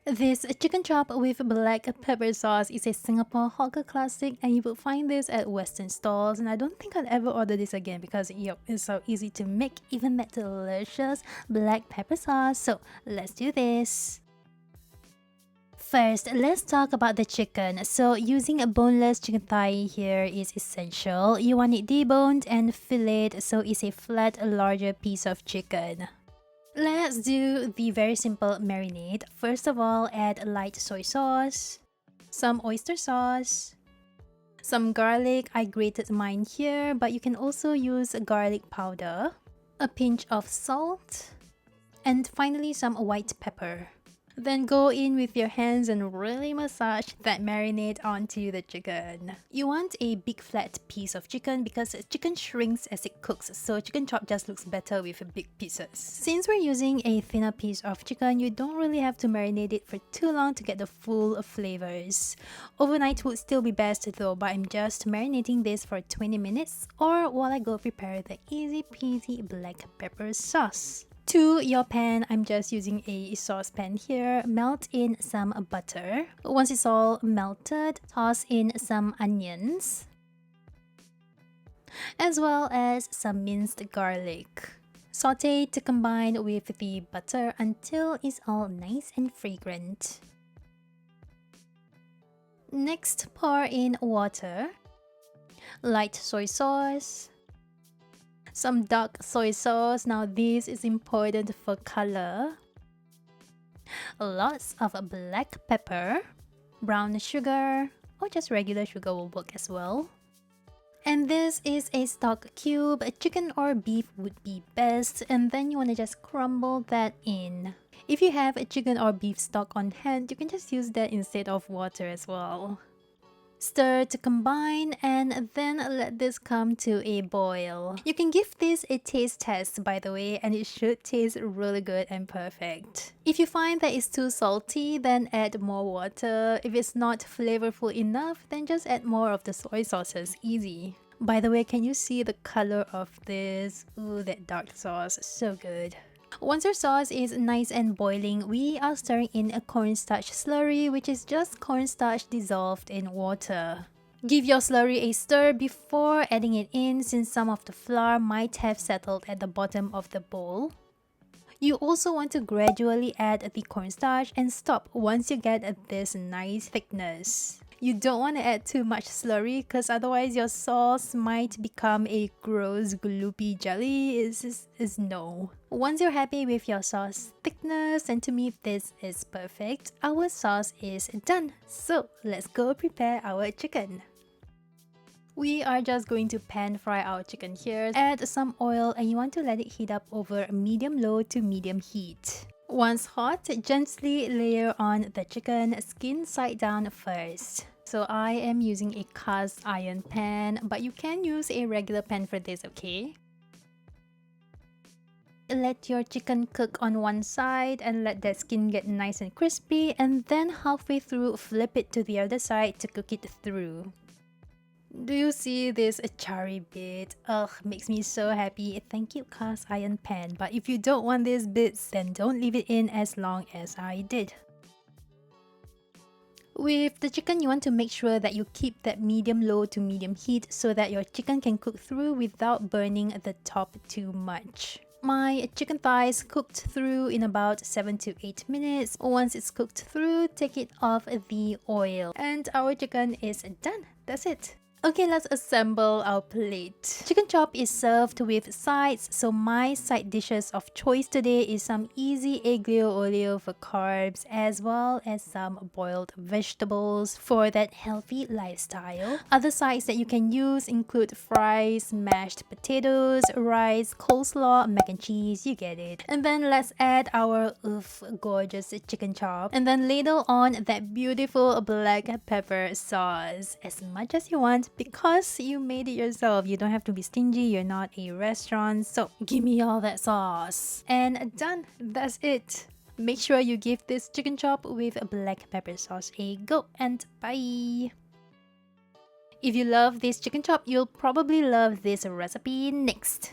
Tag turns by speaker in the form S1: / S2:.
S1: This chicken chop with black pepper sauce is a Singapore hawker classic, and you will find this at Western stalls, and I don't think I'll ever order this again because it's so easy to make, even that delicious black pepper sauce. So let's do this. First, let's talk about the chicken. So using a boneless chicken thigh here is essential. You want it deboned and filleted, so it's a flat, larger piece of chicken. Let's do the very simple marinade. First of all, add light soy sauce, some oyster sauce, some garlic. I grated mine here, but you can also use garlic powder, a pinch of salt, and finally some white pepper. Then go in with your hands and really massage that marinade onto the chicken. You want a big flat piece of chicken because chicken shrinks as it cooks, so chicken chop just looks better with big pieces. Since we're using a thinner piece of chicken, you don't really have to marinate it for too long to get the full flavors. Overnight would still be best though, but I'm just marinating this for 20 minutes or while I go prepare the easy peasy black pepper sauce. To your pan, I'm just using a saucepan here. Melt in some butter. Once it's all melted, toss in some onions, as well as some minced garlic. Saute to combine with the butter until it's all nice and fragrant. Next, pour in water, light soy sauce, some dark soy sauce. Now this is important for color. Lots of black pepper, brown sugar, or just regular sugar will work as well. And this is a stock cube. Chicken or beef would be best, and then you want to just crumble that in. If you have a chicken or beef stock on hand, you can just use that instead of water as well. Stir to combine and then let this come to a boil. You can give this a taste test, by the way, and it should taste really good and perfect. If you find that it's too salty, then add more water. If it's not flavorful enough, then just add more of the soy sauces. Easy. By the way, can you see the color of this? Ooh, that dark sauce, so good. Once your sauce is nice and boiling, we are stirring in a cornstarch slurry, which is just cornstarch dissolved in water. Give your slurry a stir before adding it in, since some of the flour might have settled at the bottom of the bowl. You also want to gradually add the cornstarch and stop once you get this nice thickness. You don't want to add too much slurry because otherwise your sauce might become a gross gloopy jelly. Is no. Once you're happy with your sauce thickness, and to me this is perfect, our sauce is done. So let's go prepare our chicken. We are just going to pan fry our chicken here. Add some oil and you want to let it heat up over medium-low to medium heat. Once hot, gently layer on the chicken, skin side down first. So I am using a cast iron pan, but you can use a regular pan for this, okay? Let your chicken cook on one side and let that skin get nice and crispy, and then halfway through flip it to the other side to cook it through. Do you see this charry bit? Ugh, makes me so happy. Thank you, cast iron pan. But if you don't want these bits, then don't leave it in as long as I did. With the chicken, you want to make sure that you keep that medium-low to medium heat so that your chicken can cook through without burning the top too much. My chicken thighs cooked through in about 7 to 8 minutes. Once it's cooked through, take it off the oil. And our chicken is done. That's it. Okay, let's assemble our plate. Chicken chop is served with sides, so my side dishes of choice today is some easy aglio olio for carbs, as well as some boiled vegetables for that healthy lifestyle. Other sides that you can use include fries, mashed potatoes, rice, coleslaw, mac and cheese, you get it. And then let's add our gorgeous chicken chop, and then ladle on that beautiful black pepper sauce as much as you want, because you made it yourself. You don't have to be stingy, you're not a restaurant, so give me all that sauce. And done, that's it. Make sure you give this chicken chop with black pepper sauce a go, and bye! If you love this chicken chop, you'll probably love this recipe next.